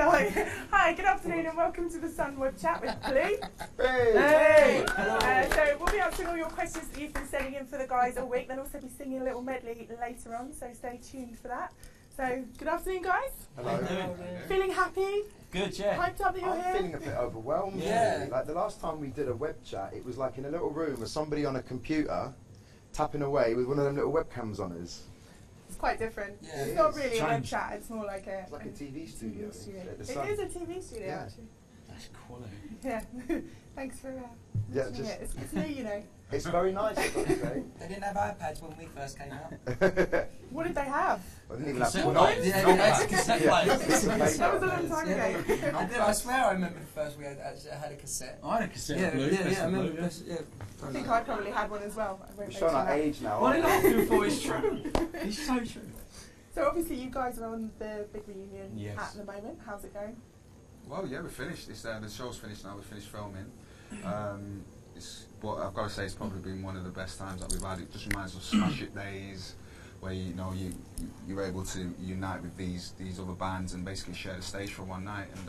So, hi, good afternoon and welcome to the Sun Web Chat with Blue. Hey! So we'll be answering all your questions that you've been sending in for the guys all week. They'll also be singing a little medley later on, so stay tuned for that. So, good afternoon, guys. Hello. Feeling happy? Good, yeah. Hyped up that you're I'm here? feeling a bit overwhelmed. Yeah. Really. Like the last time we did a web chat, it was like in a little room with somebody on a computer tapping away with one of them little webcams on us. It's quite different. Yeah, it's it not is. really a web Changed. chat, it's more like a... It's like a TV studio. It is The Sun. a TV studio, Yeah. actually. That's quality. Yeah. Thanks for Yeah, mentioning just- it. It's new, you know. It's very nice, I've got to say. They didn't have iPads when we first came out. What did they have? I didn't even have Cassette to players. Yeah, That's cassette Yeah. players. That was a long time Yeah. ago. I swear I remember the first we had a cassette. I had a cassette Yeah, of Blue. yeah, Best I of remember. Blue, yeah. I think I probably had one as well. I won't We're mention showing our that. age now. What are aren't you laughing for? It's true. It's so true. So obviously you guys are on the big reunion Yes. at the moment. How's it going? Well, yeah, we're finished. The show's finished now. We've finished filming. But I've got to say, it's probably been one of the best times that we've had. It just reminds us of Smash It days, where you're able to unite with these other bands and basically share the stage for one night. And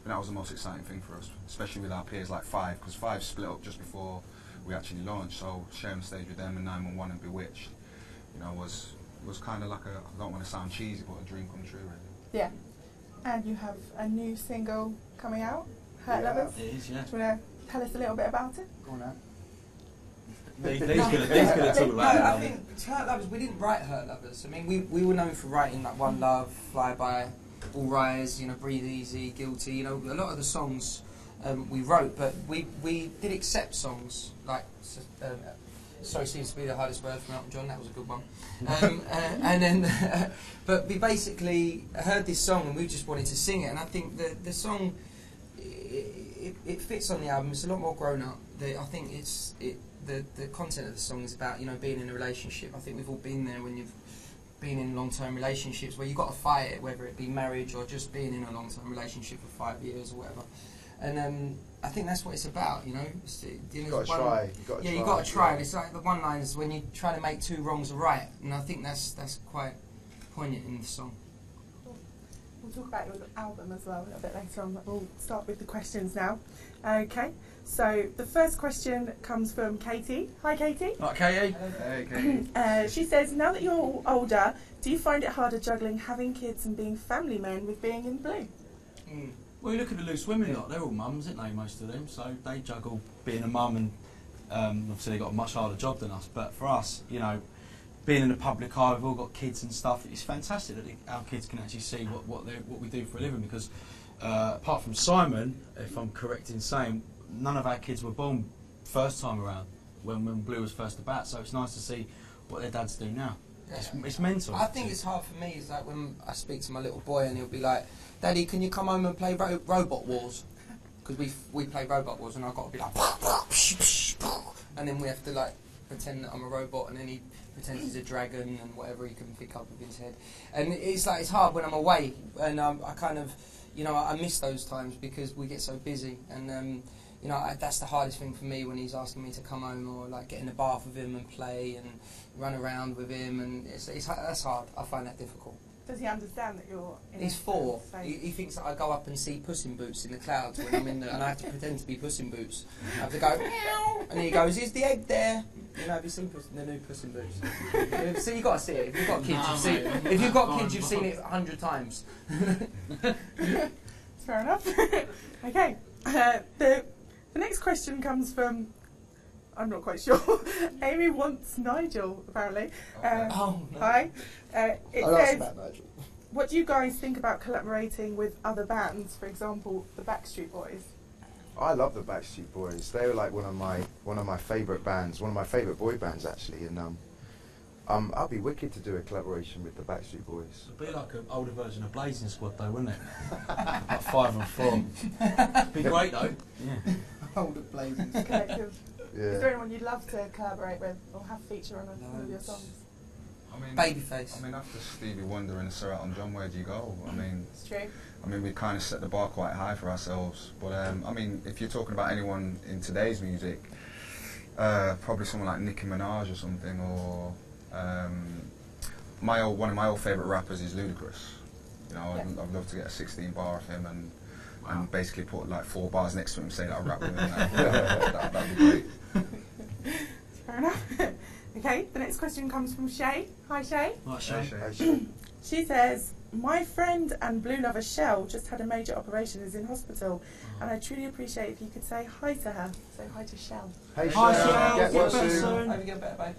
that was the most exciting thing for us, especially with our peers like Five, because Five split up just before we actually launched. So sharing the stage with them and 911 and Bewitched, was kind of like I don't want to sound cheesy, but a dream come true, really. Yeah. And you have a new single coming out, Hurt Yeah. Lovers. It is, yeah. Do you want to tell us a little bit about it? Go on now. He's going to talk No, about I it. think Hurt Lovers, we didn't write Hurt Lovers. I mean, we were known for writing like One Love, Flyby, All Rise, Breathe Easy, Guilty, a lot of the songs we wrote, but we did accept songs like Sorry Seems to Be the Hardest Word from Elton John, that was a good one. And then, but we basically heard this song and we just wanted to sing it, and I think the song, it fits on the album. It's a lot more grown up. I think the content of the song is about being in a relationship. I think we've all been there when you've been in long-term relationships where you've got to fight it, whether it be marriage or just being in a long-term relationship for 5 years or whatever. And I think that's what it's about, You've got to try. You've got to try. And it's like the one line is when you try to make two wrongs a right, and I think that's quite poignant in the song. We'll talk about your album as well a little bit later on, but we'll start with the questions now. Okay, so the first question comes from Katie. Hi, Katie. Right, Katie? Hey, Katie. She says, now that you're all older, do you find it harder juggling having kids and being family men with being in Blue? Well, you look at the Loose Women lot, they're all mums, aren't they, most of them? So they juggle being a mum and obviously they've got a much harder job than us. But for us, being in the public eye, we've all got kids and stuff. It's fantastic that our kids can actually see what we do for a living, because apart from Simon, if I'm correct in saying, none of our kids were born first time around when Blue was first about. So it's nice to see what their dads do now. Yeah. It's mental. I think it's hard for me. It's like when I speak to my little boy and he'll be like, "Daddy, can you come home and play Robot Wars?" Because we play Robot Wars and I've got to be like, and then we have to like pretend that I'm a robot, and then he pretends he's a dragon and whatever he can pick up with his head. And it's like it's hard when I'm away, and I kind of, I miss those times because we get so busy, and that's the hardest thing for me when he's asking me to come home or like get in the bath with him and play and run around with him, and that's hard. I find that difficult. Does he understand that you're in He's a 4. phase? He thinks that I go up and see Puss in Boots in the clouds when I'm in there, and I have to pretend to be Puss in Boots. I have to go, meow, and he goes, "Is the egg there?" Have you seen the new Puss in Boots? So you've got to see it. If you've got kids, you've seen it. If you've got kids, you've seen it 100 times. Fair enough. Okay. The next question comes from, I'm not quite sure. Amy wants Nigel, apparently. Oh, no. Hi. It I'll ask says, about Nigel. what do you guys think about collaborating with other bands? For example, the Backstreet Boys. I love the Backstreet Boys. They were like one of my favourite bands, one of my favourite boy bands actually. And I'd be wicked to do a collaboration with the Backstreet Boys. It'd be like an older version of Blazing Squad, though, wouldn't it? Like 5 and 4. Be great, though. Yeah. Older Blazing. Collective. Yeah. Is there anyone you'd love to collaborate with or have feature on one of your songs? Babyface. After Stevie Wonder and Sir Elton John, where do you go? It's true. We kind of set the bar quite high for ourselves. But if you're talking about anyone in today's music, probably someone like Nicki Minaj or something, or one of my old favourite rappers is Ludacris. You know, I'd love to get a 16 bar of him and basically put like 4 bars next to him and say that I rap with him. That'd be great. Fair enough. Okay, the next question comes from Shay. Hi, Shay. Right, Shay. She says, my friend and Blue Lover Shell just had a major operation, is in hospital, and I truly appreciate if you could say hi to her. Say hi to Shell. Hey, Hi, Shell. Shell. Get well better soon. Hope you get better, babe.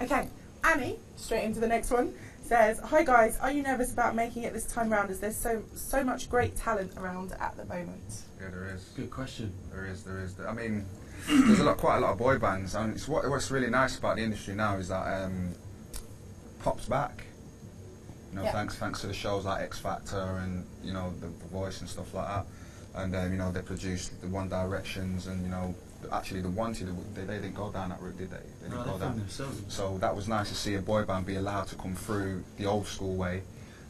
Okay, Annie, straight into the next one, says, hi guys, are you nervous about making it this time round, as there's so much great talent around at the moment? Yeah, there is. Good question. There is. I mean, there's quite a lot of boy bands, and what's really nice about the industry now is that pop's back. You know, Yeah. thanks to the shows like X Factor and you know the Voice and stuff like that, and you know they produced the One Directions and you know actually the Wanted, they didn't go down that route, did they? They didn't go down. So that was nice to see a boy band be allowed to come through the old school way,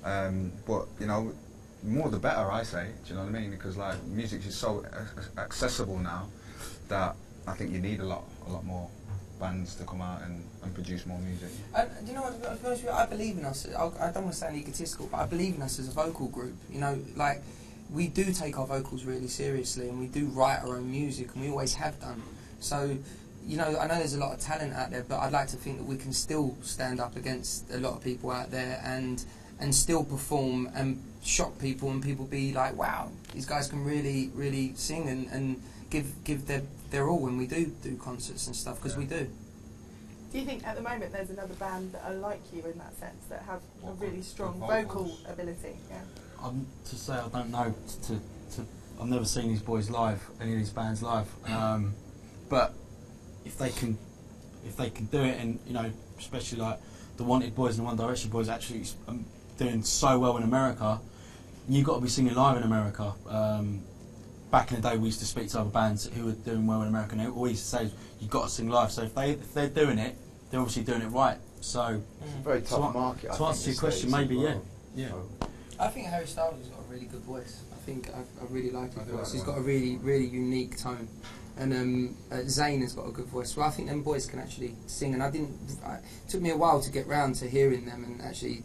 but you know, more the better, I say. Do you know what I mean? Because like music is so accessible now that I think you need a lot more bands to come out and produce more music. Do you know what, to be honest with you, I believe in us. I don't want to sound egotistical, but I believe in us as a vocal group. You know, like, we do take our vocals really seriously, and we do write our own music, and we always have done. So, you know, I know there's a lot of talent out there, but I'd like to think that we can still stand up against a lot of people out there and still perform and shock people, and people be like, wow, these guys can really, really sing and give their all when we do concerts and stuff, because we do. Do you think at the moment there's another band that are like you in that sense, that have a really strong vocal ability? Yeah. To say I don't know. I've never seen these boys live, any of these bands live. But if they can do it, and you know, especially like the Wanted boys and the One Direction boys actually doing so well in America, you've got to be singing live in America. Back in the day, we used to speak to other bands who were doing well in America, and they always say you've got to sing live. So if they're doing it, they're obviously doing it right. So It's a very tough market. To answer your question, maybe well. yeah. I think Harry Styles has got a really good voice. I think I really like his I do voice. like He's that. got a really, really unique tone. And Zayn has got a good voice. Well, I think them boys can actually sing. And it took me a while to get round to hearing them and actually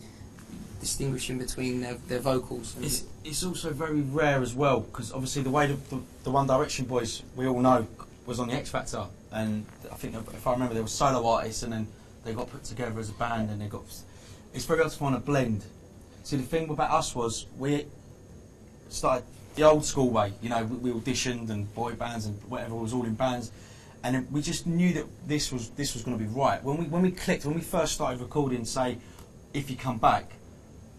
distinguishing between their vocals. It's also very rare as well, because obviously the way the One Direction boys, we all know, was on the X Factor, and I think, if I remember, they were solo artists, and then they got put together as a band, and it's very hard to find a blend. See, the thing about us was we started the old school way. You know, we auditioned and boy bands and whatever, was all in bands, and then we just knew that this was going to be right. When we clicked, when we first started recording, say, If You Come Back,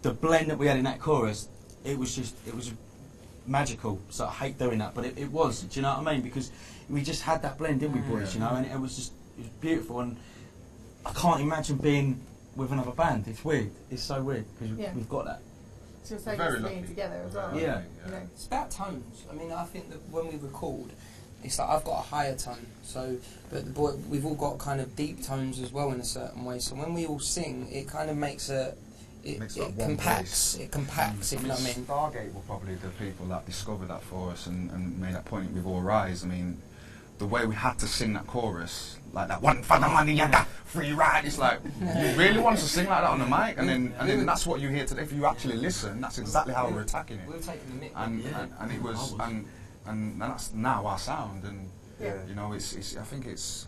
the blend that we had in that chorus, it was magical. So I hate doing that, but it was. Do you know what I mean? Because we just had that blend, didn't we, boys? You know, and it was beautiful. And I can't imagine being with another band. It's weird. It's so weird because we've got that. So you're saying Very it's being lucky. together as well. Yeah. You know. It's about tones. I mean, I think that when we record, it's like I've got a higher tone. So, but we've all got kind of deep tones as well in a certain way. So when we all sing, it kind of makes it compacts. It compacts, if you know what I mean. Stargate were probably the people that discovered that for us and made that point with All Rise. I mean, the way we had to sing that chorus, like that one for the money and that free ride, it's like, you really want us to sing like that on the mic? And then that's what you hear today. If you actually listen, that's exactly how we're attacking it. We were taking the mic. And it was, and that's now our sound. And you know, I think it's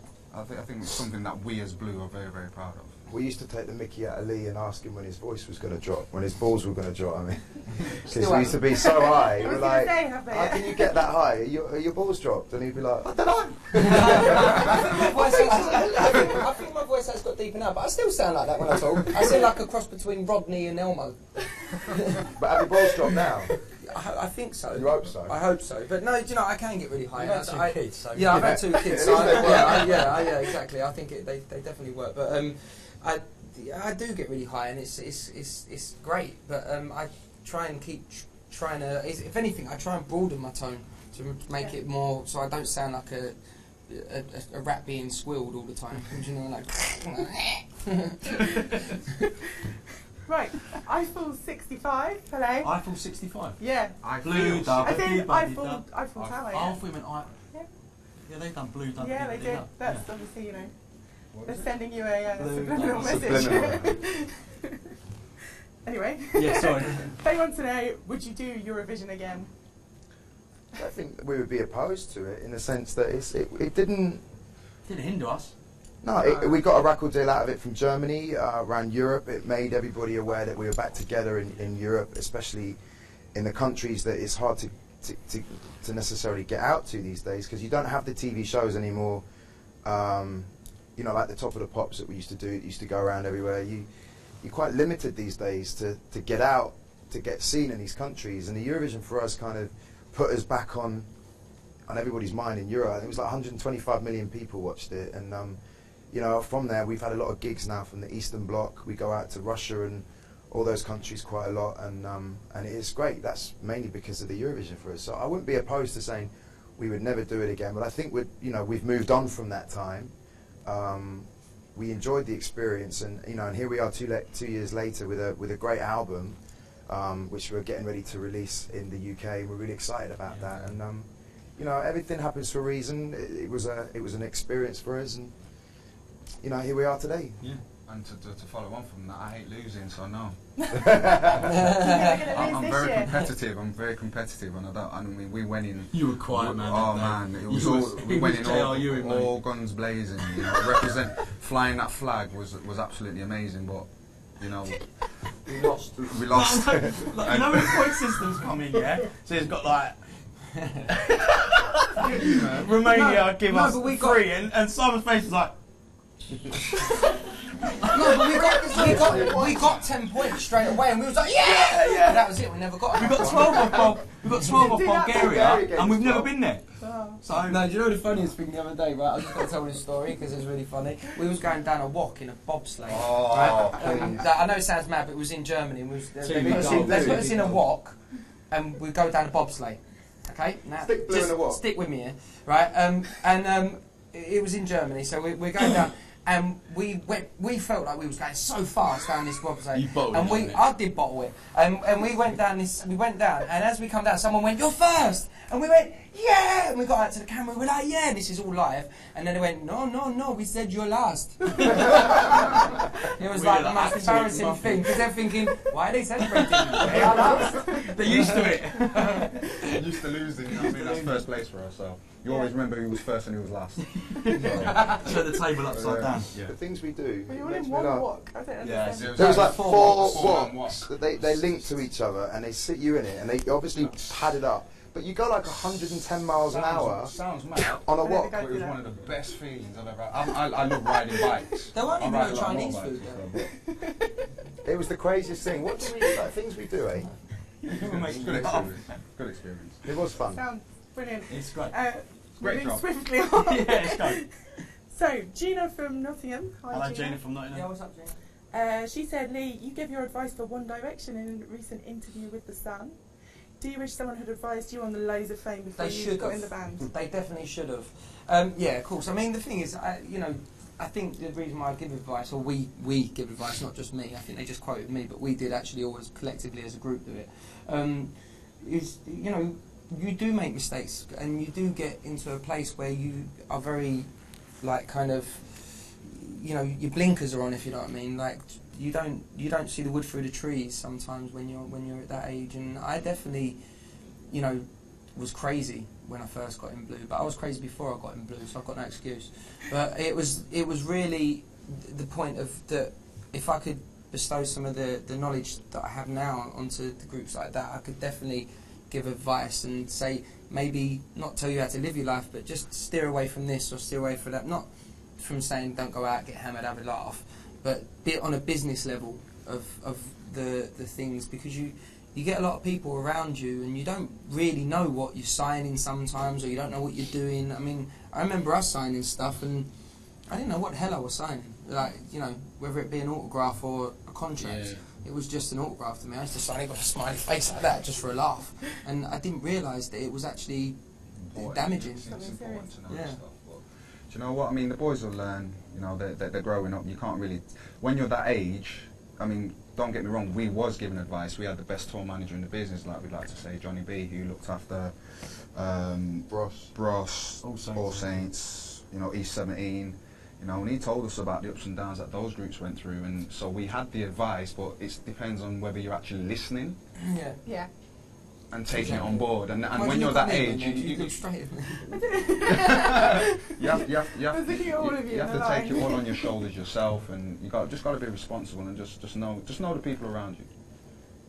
something that we as Blue are very, very proud of. We used to take the mickey out of Lee and ask him when his voice was going to drop, when his balls were going to drop. I mean, because we used to be so high. I We're was like, gonna say, have they? how can you get that high? Are your balls dropped? And he'd be like, I don't know. I think my voice has got deeper now, but I still sound like that when I talk. I sound like a cross between Rodney and Elmo. But have your balls dropped now? I think so. You hope so? I hope so. But no, do you know, I can get really high. You've had two kids, so yeah, I've had 2 kids. So yeah, exactly. I think they definitely work. But I do get really high, and it's great. But I try and keep trying to. If anything, I try and broaden my tone to make it more, so I don't sound like a rat being squealed all the time. You know, like. Right, Eiffel 65. Hello. Eiffel 65. Yeah. Blue I Dove. think Eiffel Tower. Oh, Yeah. I thought you meant yeah, they've done Blue Dove. Yeah, they did. That's obviously, you know, they're sending you a Blue subliminal Dove. message. Subliminal. Anyway, Yeah, sorry. they want to know, would you do Eurovision again? I think we would be opposed to it in the sense that it didn't. Didn't hinder us. No, we got a record deal out of it from Germany, around Europe. It made everybody aware that we were back together in Europe, especially in the countries that it's hard to necessarily get out to these days, because you don't have the TV shows anymore. You know, like the Top of the Pops that we used to do, it used to go around everywhere. You're quite limited these days to get out, to get seen in these countries. And the Eurovision for us kind of put us back on everybody's mind in Europe. It was like 125 million people watched it. And, you know, from there, we've had a lot of gigs now from the Eastern Bloc. We go out to Russia and all those countries quite a lot. And it is great. That's mainly because of the Eurovision for us. So I wouldn't be opposed to saying we would never do it again. But I think we've moved on from that time. We enjoyed the experience, and and here we are 2 years later with a great album, which we're getting ready to release in the UK. We're really excited about that, and everything happens for a reason. It was an experience for us, and here we are today. Yeah. And to follow on from that, I hate losing, so no. You're gonna I'm lose very this year. competitive. I'm very competitive, and I mean, we went in. You were quiet, man. Oh that day. man, it was all. We went in JRU, mate. all guns blazing. Flying that flag was absolutely amazing, but We lost. we lost. Like, you know when the point systems come in, yeah? So it's got like Romania give us but we got- 3, and Simon's face is like. No, but we got 10 points straight away, and we was like, yeah. And that was it. We never got. We got 12 off do that. Bulgaria, and we've never been there. Oh. So No, do you know the funniest thing the other day, right? I was just going to tell this story because it's really funny. We was going down a walk in a bobsleigh. Oh, right? I know it sounds mad, but it was in Germany. They put us in a walk, and we go down a bobsleigh. Okay? Now, Stick blue in a walk. Stick with me here, right? It was in Germany, so we're going down. And we felt like we was going so fast down this bobsleigh. You bottled and it, didn't you? I did bottle it. And we went down, and as we come down, someone went, "You're first!" And we went, "Yeah!" And we got out to the camera, we're like, "Yeah!" And this is all live. And then they went, No, we said you're last. It was like the most embarrassing thing, because they're thinking, why are they celebrating? They are last. they're used to it. used to losing. I mean, that's first place for us. So you always remember who was first and who was last. Turn the table upside down. The things we do. Well, you it were makes in me one laugh. walk. I don't Yeah, understand. There was like four walks walks that they link to each other, and they sit you in it, and they obviously pad it up. But you go like 110 miles an hour Sounds mad. on a I walk. don't But it was one of the best feelings I've ever had. I love riding bikes. There weren't I even ride no a lot of Chinese motorbikes, food there. so, It was the craziest thing. What do we like things we do, eh? Good experience. Good experience. It was fun. Sounds brilliant. It's great. Great Moving job. swiftly on. Yeah, it's great. So, Gina from Nottingham. Hi, Hello, Gina from Nottingham. Yeah, what's up, Gina? She said, Lee, you gave your advice for One Direction in a recent interview with The Sun. Do you wish someone had advised you on the loads of fame before They you should got have. in the band? They definitely should have. Yeah, of course. I mean, the thing is, I think the reason why I give advice, or we give advice, not just me, I think they just quoted me, but we did actually always collectively as a group do it, is, you do make mistakes, and you do get into a place where you are very, like, kind of, your blinkers are on, if you know what I mean. Like, you don't see the wood through the trees sometimes when you're at that age. And I definitely, was crazy when I first got in blue, but I was crazy before I got in blue, so I've got no excuse. But it was really the point of that. If I could bestow some of the knowledge that I have now onto the groups like that, I could definitely give advice and say, maybe not tell you how to live your life, but just steer away from this or steer away from that. Not from saying don't go out, get hammered, have a laugh, but be on a business level of the things, because you get a lot of people around you and you don't really know what you're signing sometimes, or you don't know what you're doing. I mean, I remember us signing stuff and I didn't know what the hell I was signing. Like, whether it be an autograph or a contract. Yeah. It was just an autograph to me. I used to sign it with a smiley face like that just for a laugh. And I didn't realise that it was actually damaging. It's important to know Yeah. this stuff. But, do you know what I mean? The boys will learn. They're growing up. You can't really, when you're that age. I mean, don't get me wrong. We was giving advice. We had the best tour manager in the business, like we'd like to say, Johnny B, who looked after Bros. Bros, All Saints. All Saints. East 17. You know, and he told us about the ups and downs that those groups went through, and so we had the advice, but it depends on whether you're actually listening. Yeah. Yeah. And taking it on board, and Why when you you're look that at me, age, man? you look straight at me. you have I was looking at all of you you have in to the take it line. all on your shoulders yourself, and you got to be responsible and just know the people around you.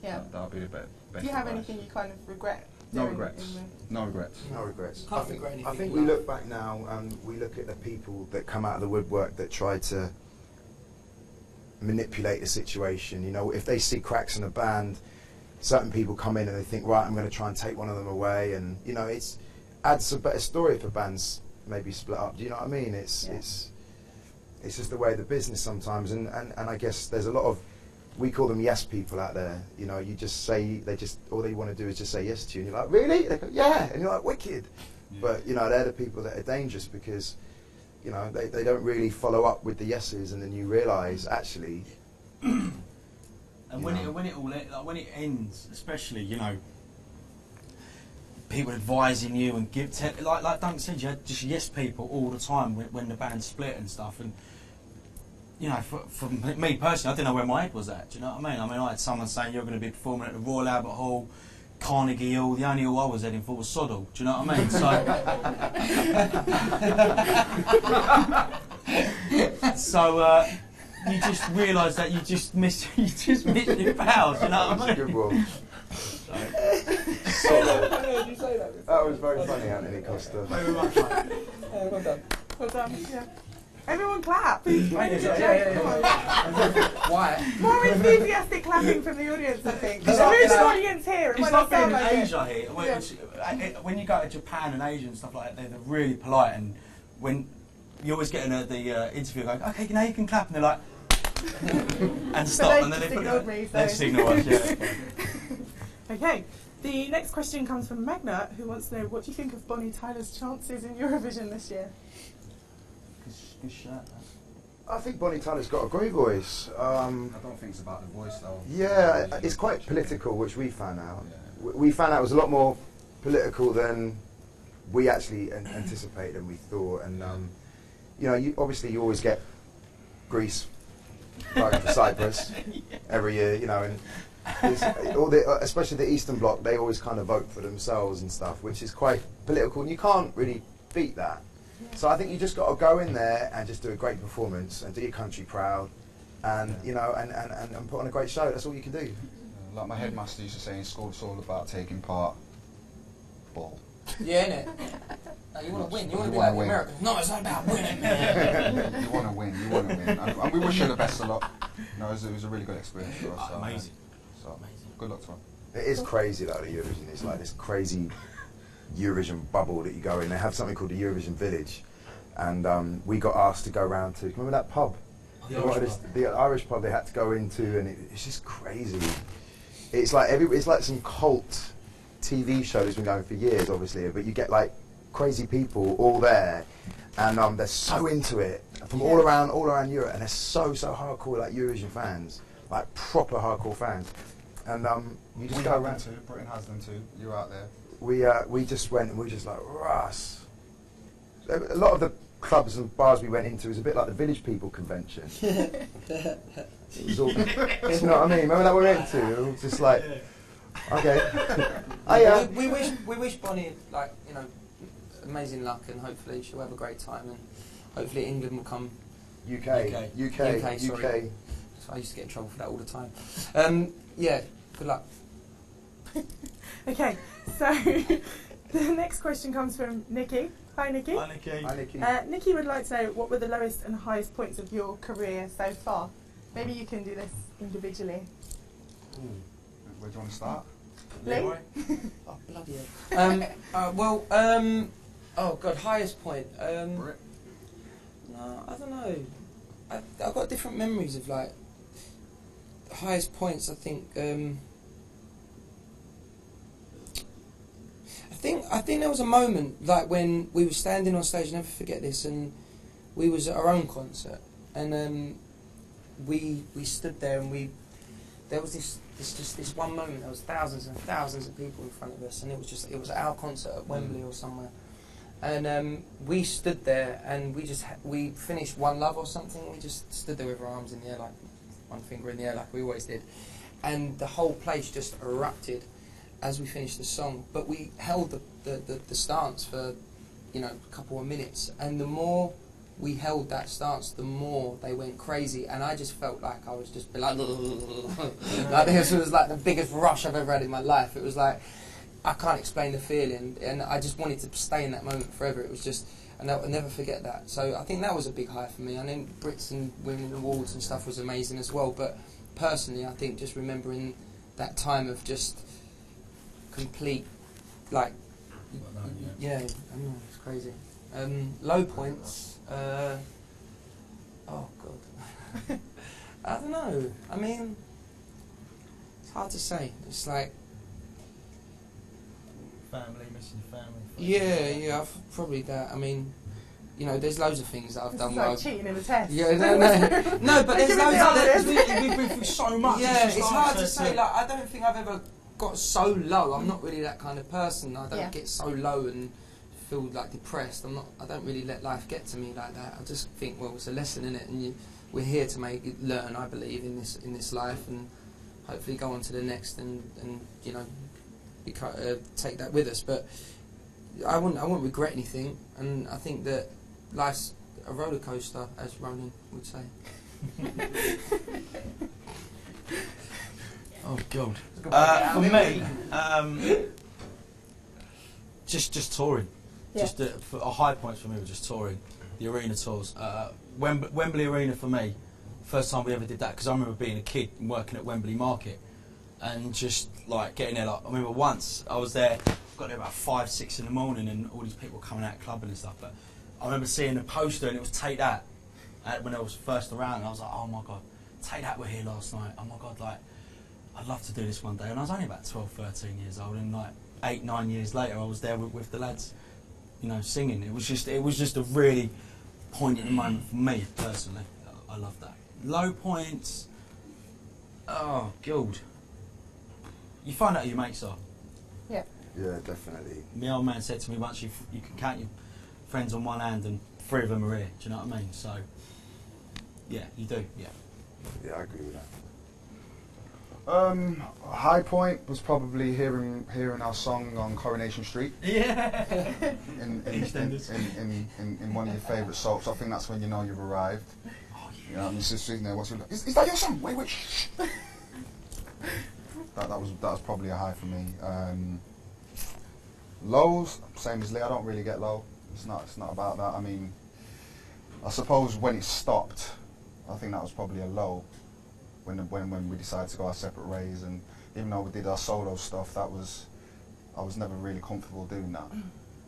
Yeah. That'll be the best. Do you have advice. anything you kind of regret? No doing regrets. in No regrets. No regrets. Can't regret anything. I think in we life. look back now and we look at the people that come out of the woodwork that try to manipulate the situation. You know, if they see cracks in a band, certain people come in and they think, right, I'm going to try and take one of them away, and you know, it's adds a better story for bands maybe split up. Do you know what I mean? It's just the way of the business sometimes, and I guess there's a lot of, we call them yes people out there. You know, you just say, all they want to do is just say yes to you, and you're like, really? They go, yeah, and you're like, wicked. Yeah. But you know, they're the people that are dangerous because, you know, they don't really follow up with the yeses, and then you realise actually. And when it ends, especially, you know, people advising you and like Duncan said, you had just yes people all the time when the band split and stuff, and you know, for me personally, I didn't know where my head was at. Do you know what I mean? I had someone saying you're going to be performing at the Royal Albert Hall, Carnegie Hall. The only hall I was heading for was Soddle. Do you know what I mean? So you just realise that you just miss your pals. You know what I That's a mean? good one. Did you say that? That was very funny, Anthony Costa. Very much, mate. Well done. Well done. Yeah. Everyone clap. Please. Why? More enthusiastic clapping from the audience, I think. It's There like- is an audience here. It It's might like not being sound in like it. Asia here. When you go to Japan and Asia and stuff like that, they're really polite, and when you always get in the interview going, okay, now you can clap, and they're like, and stop, they and then just they put ignored me, they so- signal us. Yeah. Okay. The next question comes from Magna, who wants to know, what do you think of Bonnie Tyler's chances in Eurovision this year? Good shirt. I think Bonnie Tyler's got a great voice. I don't think it's about the voice though. Yeah, it's quite political, which we found out. Yeah. We found out it was a lot more political than we actually anticipated and we thought. And you know, you always get Greece voting for Cyprus every year. You know, and especially the Eastern Bloc, they always kind of vote for themselves and stuff, which is quite political, and you can't really beat that. So I think you just got to go in there and just do a great performance and do your country proud, and you know, and put on a great show. That's all you can do. Like my headmaster used to say in school, it's all about taking part. Ball. Yeah, innit? No, you want to win. You want to You be wanna like the win. Americans. No, it's not about winning, man. You want to win. You want to win. And we wish her the best of luck. No, it was a really good experience for us. So, Amazing. So Amazing. good luck to her. It is crazy though, the Eurovision. It's like this crazy Eurovision bubble that you go in. They have something called the Eurovision Village, and we got asked to go around to, remember that pub? The Irish pub they had to go into, and it's just crazy. It's like it's like some cult TV show that's been going for years, obviously, but you get like crazy people all there, and they're so into it from all around Europe, and they're so hardcore, like Eurovision fans, like proper hardcore fans. And you just We go have them around. too. Britain has them too. You're out there. We just went and we were just like, Russ. A lot of the clubs and bars we went into was a bit like the Village People convention. It was all, you know what I mean? Remember that we went to? It was just like, okay. We wish Bonnie, like, you know, amazing luck, and hopefully she'll have a great time, and hopefully England will come. UK. Sorry. So I used to get in trouble for that all the time. Yeah, good luck. Okay, so the next question comes from Nikki. Hi, Nikki. Hi, Nikki. Hi, Nikki. Nikki would like to know, what were the lowest and highest points of your career so far? Maybe you can do this individually. Where do you want to start? Lee? Oh, bloody hell. Oh God, highest point. Brit. No, I don't know. I've got different memories of like highest points. I think there was a moment like when we were standing on stage. Never forget this, and we was at our own concert, and we stood there, and there was this one moment. There was thousands and thousands of people in front of us, and it was our concert at Wembley or somewhere. And we stood there, and we finished One Love or something. We just stood there with our arms in the air, like one finger in the air, like we always did. And the whole place just erupted as we finished the song. But we held the stance for, you know, a couple of minutes. And the more we held that stance, the more they went crazy. And I just felt like I was just like, like this was like the biggest rush I've ever had in my life. It was like, I can't explain the feeling, and I just wanted to stay in that moment forever. It was just, and I'll never forget that. So I think that was a big high for me. I know Brits and Women Awards and stuff was amazing as well, but personally, I think just remembering that time of just complete, like, yeah, I know, it's crazy. Low points, oh God, I don't know. I mean, it's hard to say. It's like, family, missing family. yeah, probably that. I mean, you know, there's loads of things that I've done. It's like cheating in a test. Yeah, no, but there's loads. We've been through so much. Yeah, it's hard to say. Like, I don't think I've ever got so low. I'm not really that kind of person. I don't get so low and feel like depressed. I don't really let life get to me like that. I just think, well, it's a lesson in it, and we're here to learn. I believe in this life, and hopefully go on to the next, and you know, take that with us. But I wouldn't regret anything, and I think that life's a roller coaster, as Ronan would say. Oh God. For me, just touring. Yeah. Just for a high point for me was just touring, the arena tours. Wembley Arena for me, first time we ever did that, because I remember being a kid and working at Wembley Market, and just like getting there. Like, I remember once I was there, got there about 5, 6 in the morning, and all these people coming out clubbing and stuff. But I remember seeing a poster, and it was Take That, when I was first around. And I was like, oh my God, Take That were here last night. Oh my God, like, I'd love to do this one day. And I was only about 12, 13 years old, and like 8, 9 years later, I was there with the lads, you know, singing. It was just a really poignant moment for me personally. I love that. Low points. Oh God. You find out who your mates are. Yeah. Yeah, definitely. My old man said to me once, you can count your friends on one hand, and 3 of them are here. Do you know what I mean? So, yeah, you do. Yeah. Yeah, I agree with that. High point was probably hearing our song on Coronation Street. Yeah. in one of your favourite soaps. I think that's when you know you've arrived. Oh yeah. You know, I'm just sitting there watching. Is that your song? Wait. Shh. that was probably a high for me. Lows, same as Lee. I don't really get low. It's not about that. I mean, I suppose when it stopped, I think that was probably a low. When we decided to go our separate ways, and even though we did our solo stuff, I was never really comfortable doing that.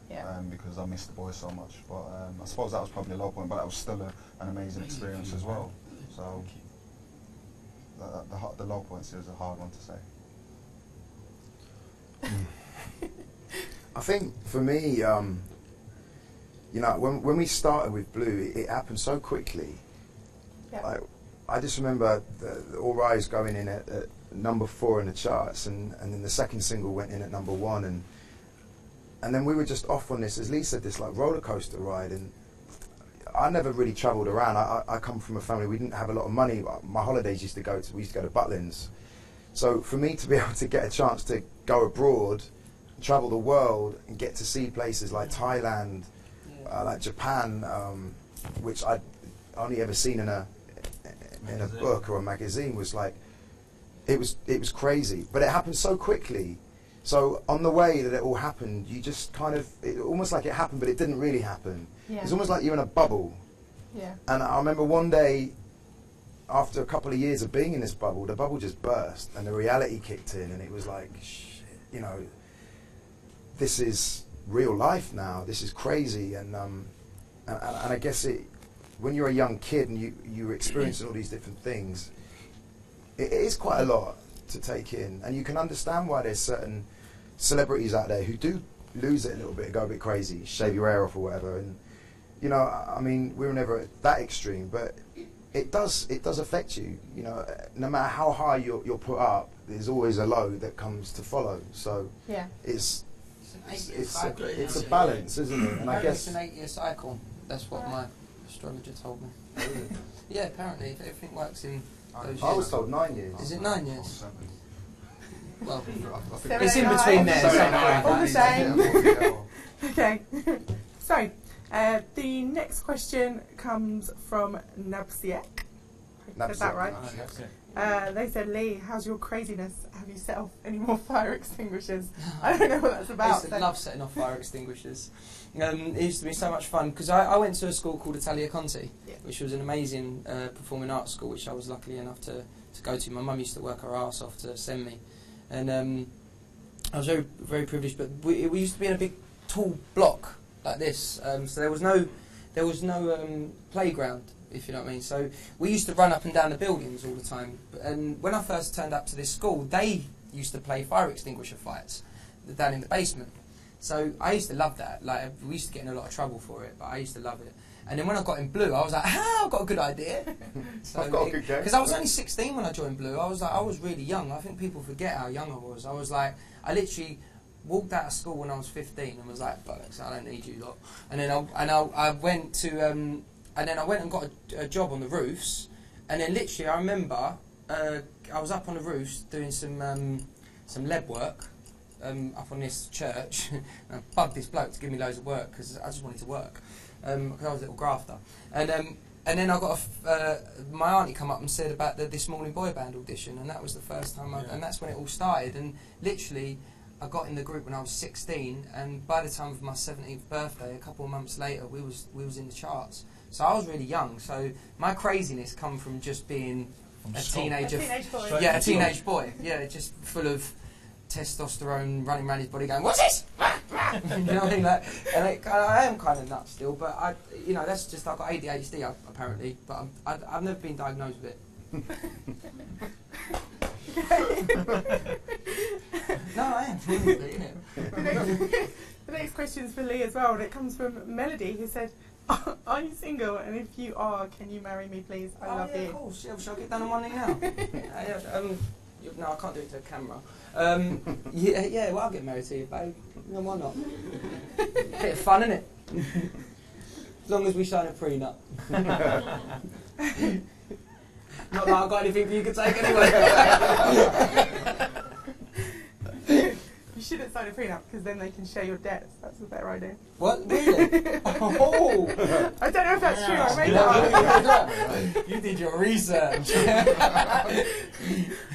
Yeah. Because I missed the boys so much. But I suppose that was probably a low point, but that was still an amazing experience as well. So the low points is a hard one to say. I think for me, you know, when we started with Blue, it happened so quickly. Yeah. Like, I just remember the All Rise going in at number 4 in the charts, and then the second single went in at number 1, and then we were just off on this, as Lee said, this like roller coaster ride. And I never really travelled around. I come from a family, we didn't have a lot of money. My holidays we used to go to Butlins. So for me to be able to get a chance to go abroad, travel the world, and get to see places like Thailand, like Japan, which I'd only ever seen in a book or a magazine, was like, it was crazy. But it happened so quickly. So on the way that it all happened, you just kind of, almost like it happened, but it didn't really happen. Yeah. It's almost like you're in a bubble. Yeah. And I remember one day, after a couple of years of being in this bubble, the bubble just burst, and the reality kicked in, and it was like, shit, you know, this is real life now. This is crazy. And I guess when you're a young kid and you're experiencing all these different things, it is quite a lot to take in. And you can understand why there's certain celebrities out there who do lose it a little bit, go a bit crazy, shave your hair off or whatever. And, you know, I mean, we were never at that extreme, but it does affect you. You know, no matter how high you're put up, there's always a low that comes to follow. So Yeah. it's 8-year cycle. It's a balance, isn't it? And I guess it's an 8-year cycle. That's what my astrologer told me. Yeah, apparently everything works in those years. I was told 9 years. Is it 9 years? 7. Well, Seven, it's in 8, between 9. there. All the Something. same. Okay. So, the next question comes from Nabsiek. Said that right? They said, Lee, how's your craziness? Have you set off any more fire extinguishers? I don't know what that's I about. used to love setting off fire extinguishers. It used to be so much fun because I went to a school called Italia Conti, which was an amazing performing arts school, which I was lucky enough to go to. My mum used to work her arse off to send me, and I was very, very privileged. But we used to be in a big, tall block like this, so there was no playground, if you know what I mean. So we used to run up and down the buildings all the time. And when I first turned up to this school, they used to play fire extinguisher fights down in the basement. So I used to love that. Like, we used to get in a lot of trouble for it, but I used to love it. And then when I got in Blue, I was like, I've got a good idea. So I've got a good game. Because I was only 16 when I joined Blue. I was really young. I think people forget how young I was. I literally walked out of school when I was 15 and was like, bollocks, I don't need you lot. And then I went to, and then I went and got a job on the roofs. And then literally, I remember I was up on the roofs doing some lead work. Up on this church, and I bugged this bloke to give me loads of work because I just wanted to work because I was a little grafter. And then I got my auntie come up and said about the This Morning boy band audition, and that was the first time. And that's when it all started. And literally, I got in the group when I was 16, and by the time of my 17th birthday, a couple of months later, we was in the charts. So I was really young. So my craziness come from just being a teenager. A teenage boy. Yeah, a teenage boy. Yeah, just full of testosterone running around his body going, what's this? You know what I mean? Like, and I am kind of nuts still, but that's just, I've got ADHD apparently, but I've never been diagnosed with it. No, I am. The next question is for Lee as well, and it comes from Melody, who said, are you single? And if you are, can you marry me, please? I love you. Of course. Yeah, shall I get down on one knee now? No, I can't do it to a camera. Well, I'll get married to you, babe. No, why not? Bit of fun, innit? As long as we sign a prenup. Not that I've got anything for you to take anyway. You shouldn't sign a prenup because then they can share your debts. That's a better idea. What? Really? Oh! I don't know if that's true. I made that up. You did your research.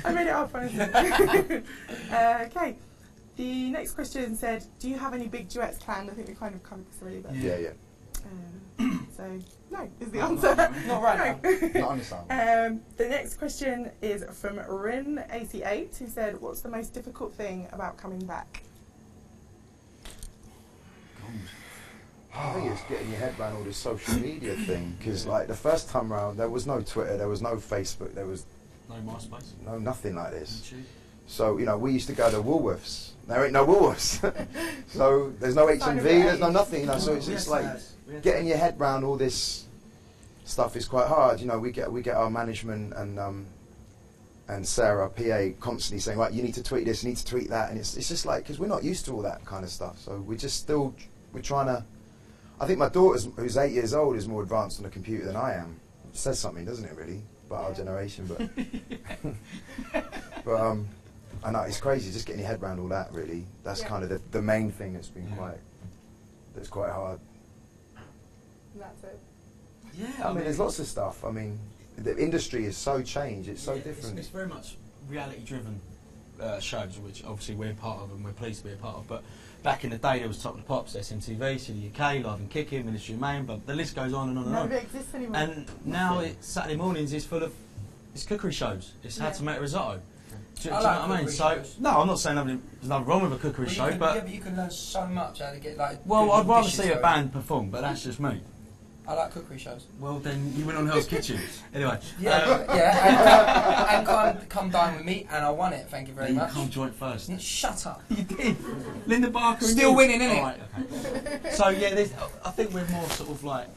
I made it up, honestly. Okay. The next question said, do you have any big duets planned? I think we kind of covered this already. But Yeah. so, no, is the answer. Not right now. Not understand. The next question is from Rin88, who said, what's the most difficult thing about coming back? I think it's getting your head around all this social media thing, because like the first time round there was no Twitter, there was no Facebook, there was No MySpace. no nothing like this. YouTube. So we used to go to Woolworths. There ain't no Woolworths, so there's no HMV, there's no nothing. So it's just like getting your head around all this stuff is quite hard. We get our management and Sarah, PA, constantly saying, right, you need to tweet this, you need to tweet that, and it's just like, because we're not used to all that kind of stuff. So we're trying to. I think my daughter, who's 8 years old, is more advanced on a computer than I am. It says something, doesn't it, really, about our generation? But but I know it's crazy just getting your head around all that. Really, that's kind of the main thing that's been quite hard. And that's it. Yeah, I mean, there's lots of stuff. I mean, the industry is so changed. It's so different. It's very much reality-driven shows, which obviously we're part of and we're pleased to be a part of. But back in the day, there was Top of the Pops, SMTV, City UK, Live and Kicking, Ministry of Maine, but the list goes on and on and None on. of it exists anymore. And now Saturday mornings is full of cookery shows. It's how to make a risotto. Do you know what I mean? So no, I'm not saying there's nothing wrong with a cookery show, but you can learn so much how to get like. well, I'd rather dishes see a going. band perform, but that's just me. I like cookery shows. Well, then you went on Hell's Kitchen. Anyway, and come dine with me, and I won it. Thank you very you much. can't join first. Shut up. You did. Linda Barker. Still and you. winning, innit? All right, okay. So yeah, I think we're more sort of like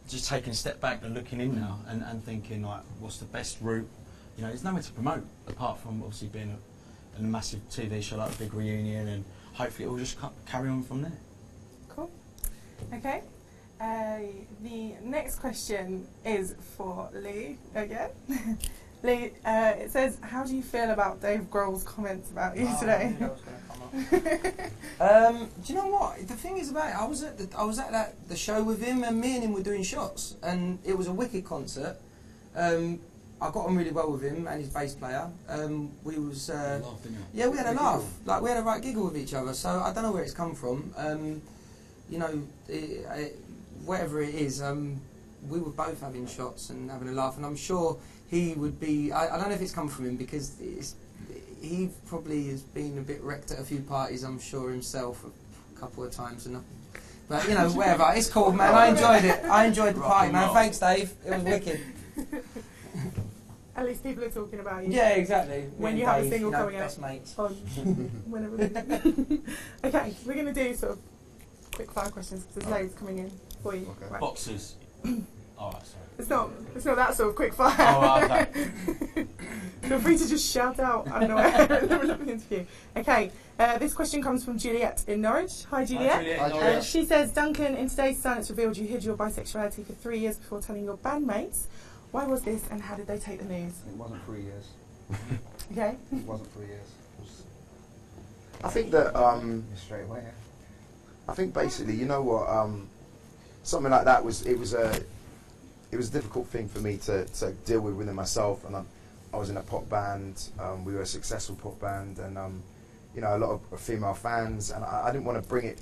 just taking a step back and looking in now and thinking like, what's the best route? There's nowhere to promote apart from obviously being and a massive TV show, like a big reunion, and hopefully it will just carry on from there. Cool. Okay. The next question is for Lee again. Lee, it says, how do you feel about Dave Grohl's comments about you today? I knew that was gonna come up. Do you know what? The thing is about it, I was at the show with him, and me and him were doing shots, and it was a wicked concert. I got on really well with him and his bass player. We was yeah, we had a laugh. Like, we had a right giggle with each other. So I don't know where it's come from. You know, whatever it is, we were both having shots and having a laugh, and I'm sure he would be. I don't know if it's come from him, because he probably has been a bit wrecked at a few parties, I'm sure, himself a couple of times. But you know, whatever. It's cool, man. I enjoyed it. I enjoyed the party, man. Thanks, Dave. It was wicked. At least people are talking about you. Yeah, exactly. When you have a single coming out. Mates. On whenever. Okay, we're going to do sort of quick fire questions, because there's loads coming in for you. Okay. Right. Boxes. Alright, sorry. It's not that sort of quick fire. Oh, okay. Feel free to just shout out out of nowhere in the middle of the interview. Okay, this question comes from Juliet in Norwich. Hi, Juliet. Hi, Juliet. She says, Duncan, in today's Silence Revealed, you hid your bisexuality for 3 years before telling your bandmates. Why was this, and how did they take the news? It wasn't 3 years. Okay. It wasn't 3 years. It was I think that straight away. I think basically, you know what, something like that was a difficult thing for me to deal with within myself, and I was in a pop band. We were a successful pop band, and you know, a lot of female fans, and I didn't want to bring it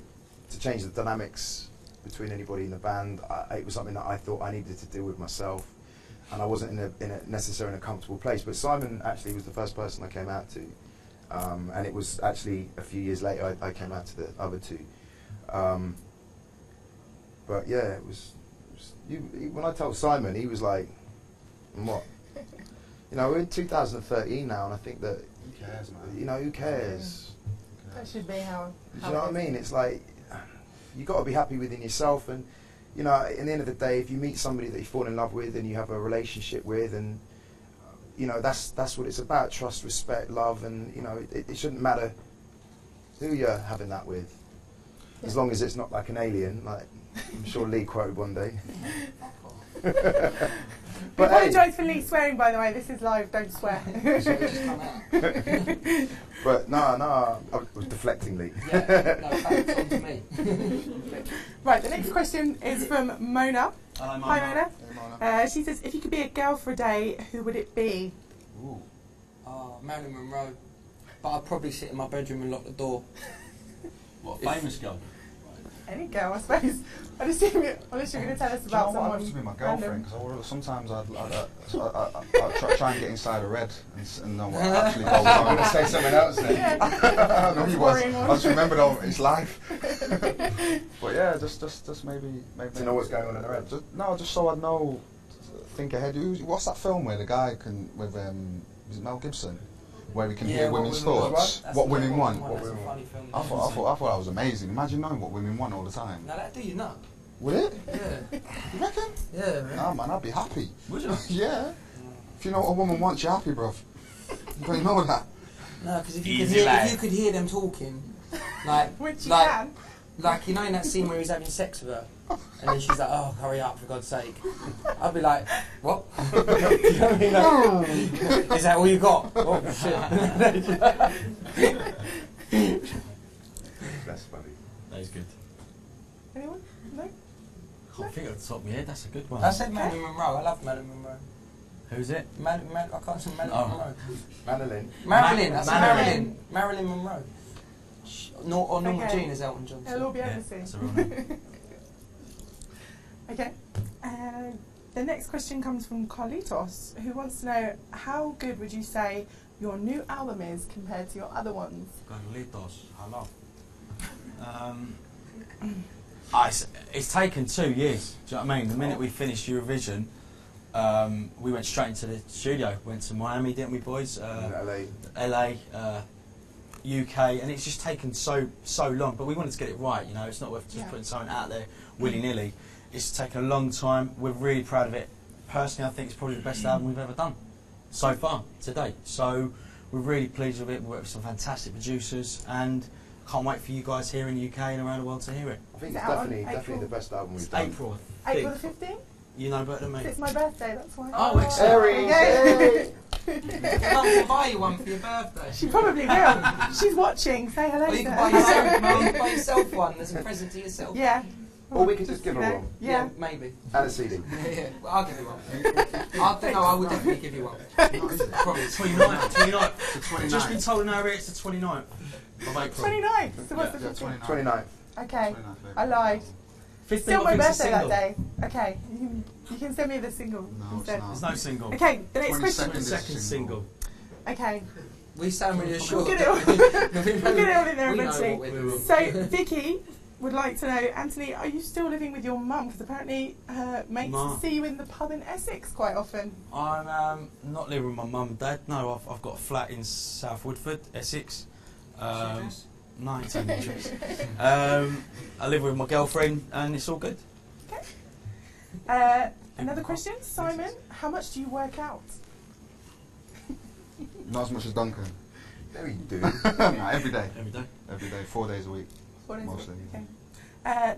to change the dynamics between anybody in the band. It was something that I thought I needed to deal with myself, and I wasn't necessarily in a comfortable place. But Simon actually was the first person I came out to, and it was actually a few years later I came out to the other two. But yeah, it was when I told Simon, he was like, what? You know, we're in 2013 now, and I think that, Who cares, man? you know, who cares? That should be how Do you know what I mean? It's like, you got to be happy within yourself, and you know, at the end of the day, if you meet somebody that you fall in love with and you have a relationship with, and you know, that's what it's about: trust, respect, love, and you know, it shouldn't matter who you're having that with, as long as it's not like an alien, like I'm sure Lee quoted one day. We apologise for Lee swearing, by the way. This is live. Don't swear. But no, I was deflecting, Lee. Yeah, no, thanks, on to me. Right, the next question is from Mona. Hello, Mona. Hi, Mona. Hey, Mona. She says, if you could be a girl for a day, who would it be? Ooh. Oh, Marilyn Monroe. But I'd probably sit in my bedroom and lock the door. What, a famous girl? Any girl, I suppose. Unless you're going to tell us about Do you know what someone. happens to me, my random. girlfriend? Because sometimes I'd try and get inside her head and know what actually goes on. I'm going to say something else then. Yeah. No, he was. I just remembered his life. But yeah, just maybe. To know what's going on in her head. Just so I'd know. Think ahead. What's that film where the guy can with is it Mel Gibson, where he can hear women's thoughts? What women want. That's a funny film. I thought that was amazing. Imagine knowing what women want all the time. Now that'd do you nut. Would it? Yeah. You reckon? Yeah, man. Nah, man, I'd be happy. Would you? Yeah. If you know what a woman wants, you're happy, bruv. You don't know that. No, because if Easy you could hear them talking, like, Which you like, can. like, you know, in that scene where he's having sex with her, and then she's like, "Oh, hurry up, for God's sake!" I'd be like, "What?" You know what I mean? Like, is that all you got? Oh shit! That's funny. That is good. Anyone? No? Can't think of the top of my head. That's a good one. I said Marilyn Monroe. I love Marilyn Monroe. Who's it? I can't say Marilyn Oh. Monroe. Madeline. Marilyn. That's Marilyn. Marilyn. Marilyn Monroe. Or Norma Okay. Jean as Elton John. It'll all be Yeah, overseen. that's a real name. Okay. The next question comes from Carlitos, who wants to know, how good would you say your new album is compared to your other ones? Carlitos, hello. It's taken 2 years. Do you know what I mean? The minute we finished Eurovision, we went straight into the studio. Went to Miami, didn't we, boys? LA, UK, and it's just taken so long. But we wanted to get it right. You know, it's not worth just putting something out there willy-nilly. It's taken a long time. We're really proud of it. Personally, I think it's probably the best album we've ever done so far to date. So we're really pleased with it. We work with some fantastic producers, and can't wait for you guys here in the UK and around the world to hear it. I think Is it's it out on definitely the best album we've done. April, I think. April the 15th? You know better than me. It's my birthday, that's why. Oh, excellent. Aries, Yay. Mum will buy you one for your birthday. She probably will. She's watching. Say hello Or to you can her. buy yourself, Mum, you can buy yourself one as a present to yourself. Yeah. Or we could just give her you know, one. Yeah. Maybe. And a CD. Yeah, well, I'll give you one. I will definitely give you one. Promise. 29th. Just been told in our area it's the 29th of April. 29th. So what's the 15th? 29th. Okay. I lied. 15th, Still my I think, is a birthday that single. day. Okay. You can send me the single No, it's instead. not. There's no single. Okay, the next question. 22nd single. Okay. We sound really assured. We'll get it all, we'll get it all in there We know eventually. what we're doing. So, Vicky would like to know, Anthony, are you still living with your mum? Because apparently her mates No. see you in the pub in Essex quite often. I'm not living with my mum and dad. No, I've got a flat in South Woodford, Essex. No, it's only interest. I live with my girlfriend and it's all good. Another question, Simon, how much do you work out? Not as much as Duncan. There we do. Nah, every day. Every day. Every day, 4 days a week. 4 days a week, Mostly. okay.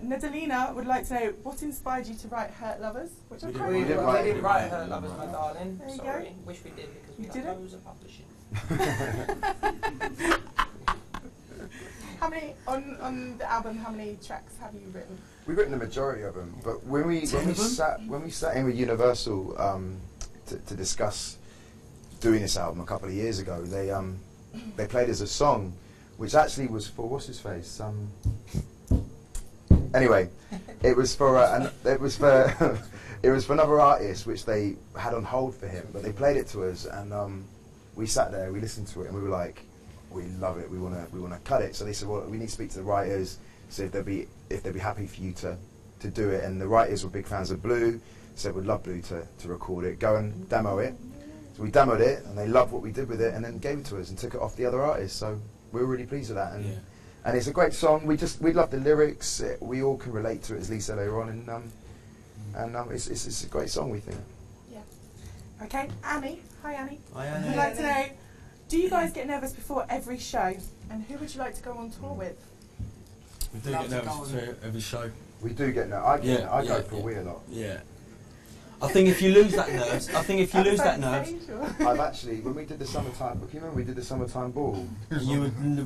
Nadalina would like to know, what inspired you to write Hurt Lovers? Which I'm We quite We didn't proud write of. it. didn't write her lovers, my darling. There you Sorry. go. Wish we did because You we got didn't? loads of publishing. How many, on the album, how many tracks have you written? We've written the majority of them, but when we sat in with Universal to discuss doing this album a couple of years ago, they played us a song, which actually was for what's his face. Anyway, it was for it was for another artist, which they had on hold for him, but they played it to us, and we sat there, we listened to it, and we were like, we love it, we want to cut it. So they said, well, we need to speak to the writers, see if they'd be happy for you to do it. And the writers were big fans of Blue, said we'd love Blue to record it, go and demo it. So we demoed it, and they loved what we did with it, and then gave it to us and took it off the other artists. So we were really pleased with that. And and it's a great song. We love the lyrics. We all can relate to it, as Lee said earlier on, and it's a great song, we think. Yeah. Okay, Annie. Hi, Annie. I I'd like to know, do you guys get nervous before every show? And who would you like to go on tour with? We do Love get to nervous go on. for every show. We do get nervous. I go for a yeah. wee a lot. Yeah. I think if you lose that nerves, Stage, or- I've actually, when we did the summertime, do you remember we did the summertime ball? you would We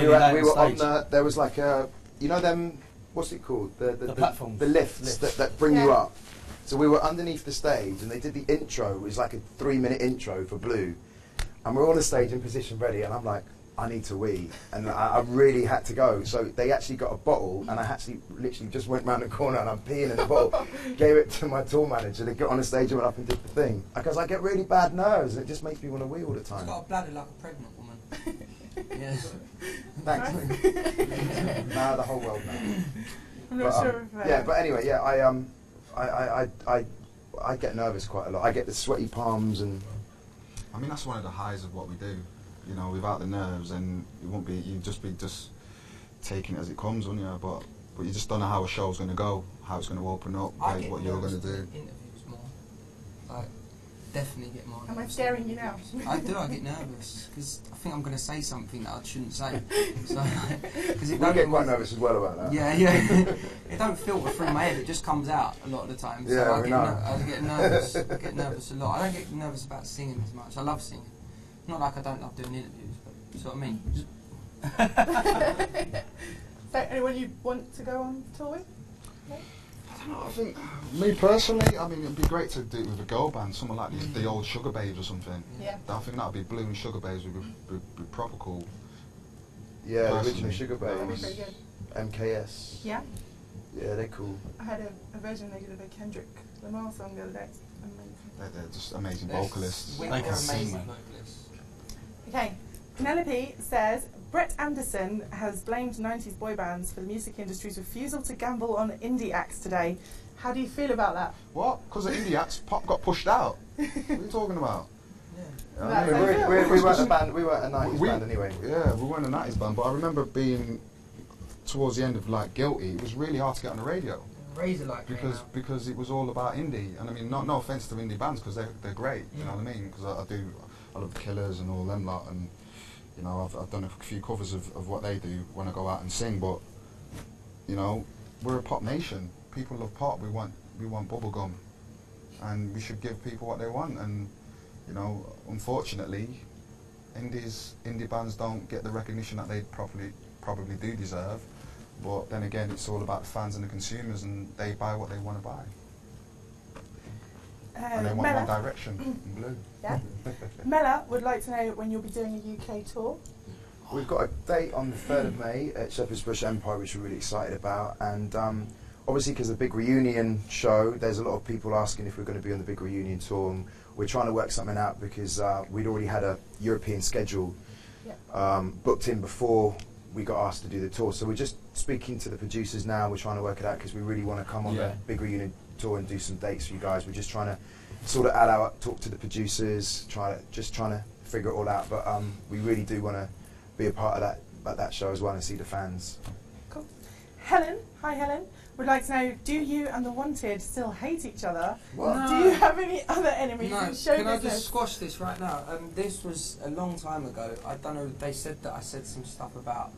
were on the, there was like a, you know them, what's it called? The platforms. The lifts that bring you up. So we were underneath the stage, and they did the intro. It was like a 3-minute intro for Blue. And we're on the stage in position ready, and I'm like, I need to wee. And I really had to go. So they actually got a bottle, and I actually literally just went round the corner, and I'm peeing in the bottle. Gave it to my tour manager. They got on the stage and went up and did the thing. Because I get really bad nerves, and it just makes me want to wee all the She's time. got a bladder like a pregnant woman. Yes. Thanks. Now the whole world knows. I'm not sure if... Yeah, but anyway, yeah, I get nervous quite a lot. I get the sweaty palms, and I mean, that's one of the highs of what we do. You know, without the nerves, and you'd just be taking it as it comes, wouldn't you? But you just don't know how a show's going to go, how it's going to open up, I like get what you're going to nervous do. in interviews more. Like, definitely get more. Am I nervous. scaring you now? I do. I get nervous because I think I'm going to say something that I shouldn't say. So, because we get quite nervous as well about that. Yeah. It don't filter through my head. It just comes out a lot of the time. So Yeah, I we get, know. I get nervous. I get nervous a lot. I don't get nervous about singing as much. I love singing. Not like I don't love doing interviews, but you know what I mean. So, anyone you want to go on tour with? No? I don't know, I think, me personally, I mean, it'd be great to do it with a girl band, someone like the old Sugar Babes or something. Yeah. I think that'd be Blue and Sugar Babes would be proper cool. Yeah, the Personally. original Sugar That'd be Babes, pretty good. MKS. Yeah. Yeah, they're cool. I had a version they did of a Kendrick Lamar song the other day. It's amazing. They're just amazing They're vocalists. They're They can sing, amazing man. vocalists. Okay. Penelope says, Brett Anderson has blamed 90s boy bands for the music industry's refusal to gamble on indie acts today. How do you feel about that? What? Because the indie acts, pop got pushed out. What are you talking about? Yeah. That's We how weren't you a band. We weren't a 90s band anyway. Yeah, we weren't a 90s band, but I remember being towards the end of like Guilty. It was really hard to get on the radio Razor like because it was all about indie. And I mean, no offense to indie bands because they're great. You know what I mean? Because I I love the Killers and all them lot, and you know, I've done a few covers of what they do when I go out and sing. But you know, we're a pop nation. People love pop. We want bubblegum, and we should give people what they want. And you know, unfortunately, indie bands don't get the recognition that they probably do deserve. But then again, it's all about the fans and the consumers, and they buy what they want to buy. And they want Mela. One Direction in blue. Yeah. Mela would like to know when you'll be doing a UK tour. We've got a date on the 3rd of May at Shepherd's Bush Empire, which we're really excited about. And obviously, because of the big reunion show, there's a lot of people asking if we're going to be on the big reunion tour. And we're trying to work something out because we'd already had a European schedule booked in before we got asked to do the tour. So we're just speaking to the producers now. We're trying to work it out because we really want to come on the big reunion tour and do some dates for you guys. We're just trying to sort it out, talk to the producers, trying to figure it all out. But we really do want to be a part of that show as well and see the fans. Cool. Helen, hi Helen, would like to know, do you and the Wanted still hate each other? What? No. Do you have any other enemies in show Can I business? just squash this right now? This was a long time ago. I don't know, they said that I said some stuff about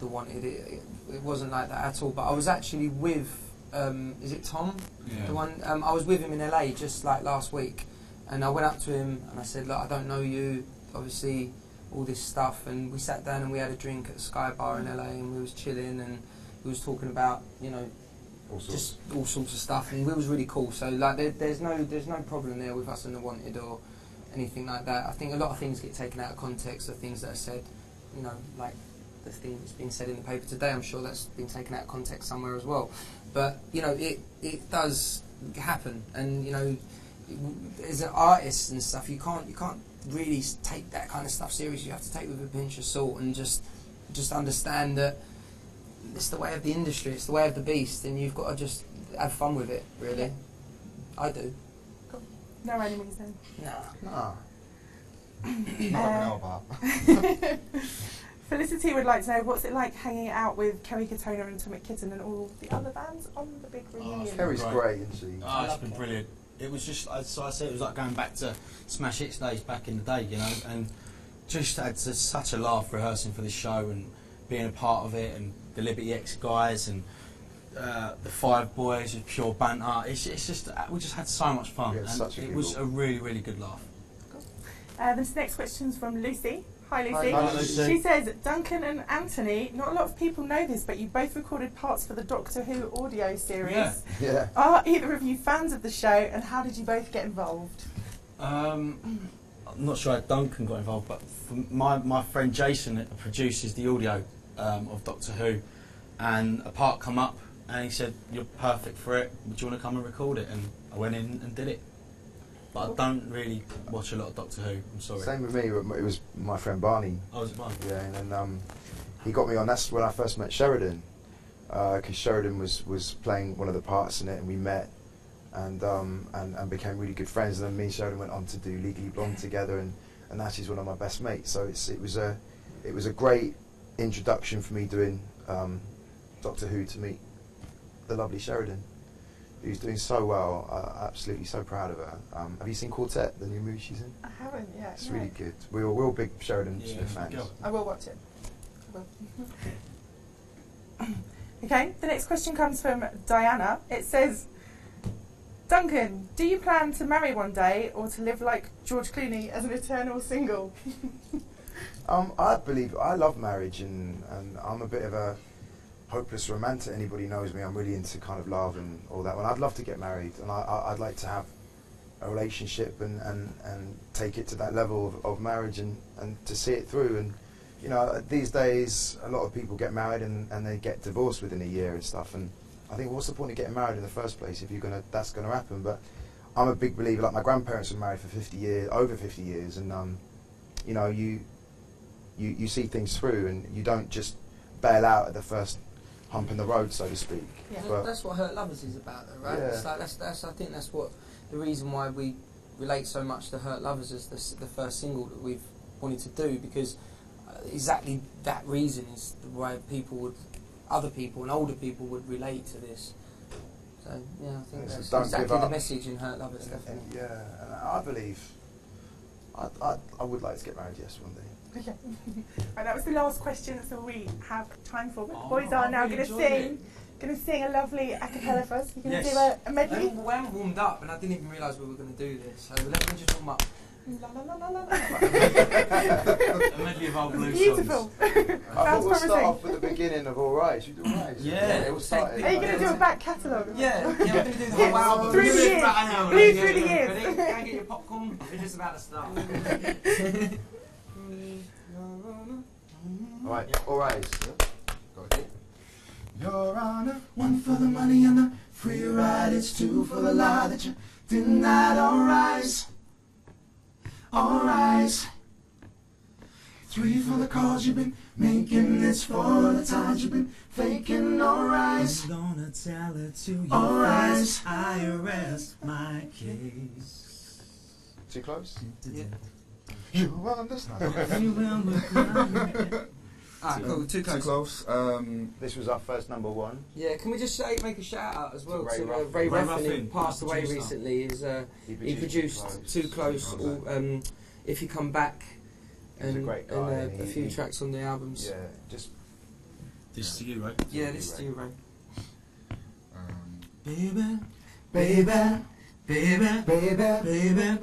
the Wanted. It wasn't like that at all, but I was actually with, is it Tom? Yeah. The one, I was with him in LA just like last week, and I went up to him and I said, look, I don't know you, obviously all this stuff, and we sat down and we had a drink at the Sky Bar in LA, and we was chilling, and we was talking about, you know, just all sorts of stuff, and it was really cool. So like, there's no problem there with us and the Wanted or anything like that. I think a lot of things get taken out of context, the things that are said, you know, like the thing that's been said in the paper today. I'm sure that's been taken out of context somewhere as well. But you know, it does happen, and you know, as an artist and stuff, you can't really take that kind of stuff seriously. You have to take it with a pinch of salt and just understand that it's the way of the industry, it's the way of the beast, and you've got to just have fun with it, really. I do. Cool. No enemies then? Nah. Not that we know about. Felicity would like to know, what's it like hanging out with Kerry Katona and Atomic Kitten and all the other bands on the big reunion? Kerry's great, isn't she? Oh, it's been brilliant. It was just, so I said, it was like going back to Smash Hits days back in the day, you know, and just had such a laugh rehearsing for this show and being a part of it, and the Liberty X guys and the Five Boys with pure banter. It's just, we just had so much fun, and it was a really, really good laugh. Cool. This next question's from Lucy. Hi Lucy. Hi, Lucy. She says, Duncan and Anthony, not a lot of people know this, but you both recorded parts for the Doctor Who audio series. Yeah. Are either of you fans of the show, and how did you both get involved? I'm not sure how Duncan got involved, but my friend Jason produces the audio of Doctor Who, and a part come up and he said, you're perfect for it, would you want to come and record it? And I went in and did it. But I don't really watch a lot of Doctor Who, I'm sorry. Same with me, it was my friend Barney. Oh, was it Barney? Yeah, and then he got me on, that's when I first met Sheridan, because Sheridan was playing one of the parts in it, and we met and became really good friends, and then me and Sheridan went on to do Legally Blonde together, and now she's one of my best mates, so it was a great introduction for me doing Doctor Who to meet the lovely Sheridan, who's doing so well. Absolutely so proud of her. Have you seen Quartet, the new movie she's in? I haven't yet. It's really good. We're all big Sheridan fans. I will watch it. I will. Okay, the next question comes from Diana. It says, Duncan, do you plan to marry one day, or to live like George Clooney as an eternal single? I love marriage, and I'm a bit of a hopeless romantic. Anybody knows me, I'm really into kind of love and all that. Well, I'd love to get married, and I'd like to have a relationship and take it to that level of marriage and to see it through. And you know, these days a lot of people get married and they get divorced within a year and stuff, and I think, what's the point of getting married in the first place if that's gonna happen? But I'm a big believer, like my grandparents were married for 50 years, over 50 years, and you know, you see things through, and you don't just bail out at the first hump in the road, so to speak. Yeah. But that's what Hurt Lovers is about, though, right? Yeah. It's like, I think that's what the reason why we relate so much to Hurt Lovers as the first single that we've wanted to do, because exactly that reason is the way other people and older people would relate to this. So yeah, I think that's exactly the message in Hurt Lovers, definitely. Yeah, and I believe I would like to get married, yes, one day. Okay. Right, that was the last question, that's all we have time for. The Oh, boys are now really going to enjoyed sing. Going to sing a lovely a cappella for us. You're going to Yes. do a medley? We haven't warmed up, and I didn't even realise we were going to do this. So let me just warm up. La, la, la, la, la. A medley of old blues Beautiful. songs. I thought Sounds we'll start promising. off with the beginning of All Right. Should we do All Right? Yeah. We'll start it. Are you going to do a back catalogue? Yeah, we're going to do the Yes, whole album. through the We'll do it years. right now. Blues through the Ready? years. Can I get your popcorn? We're just about to start. All right. All Right. Go ahead. Your Honor, one for the money and the free ride. It's two for the lie that you denied. All rise, all rise. Three for the calls you've been making. It's for the times you've been faking. All rise, Gonna tell it to you. all rise. I arrest my case. Too close? Yeah. You understand? Alright, cool. Too Too close. close. This was our first #1. Yeah, can we just make a shout out as well To Ray to Ruffin. Ray Ray Ruffin, who Ruffin, passed away producer. recently. He produced Too Close. If You Come Back, He's a and, great guy, and and a he- few tracks on the albums. Yeah, just This to you, right? Yeah, this is you, Ray. Baby, Baby, baby, baby, baby.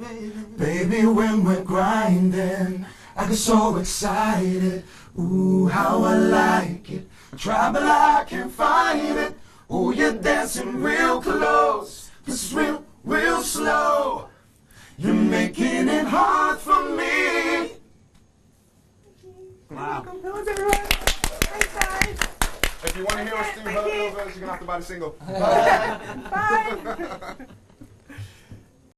baby, when we're grinding, I get so excited. Ooh, how I like it. Try, but I can't find it. Ooh, you're dancing real close. This is real, real slow. You're making it hard for me. Wow. Applause, everyone. Thanks, guys. If you want to hear us do Thank her you. covers, you're going to have to buy the single. Bye.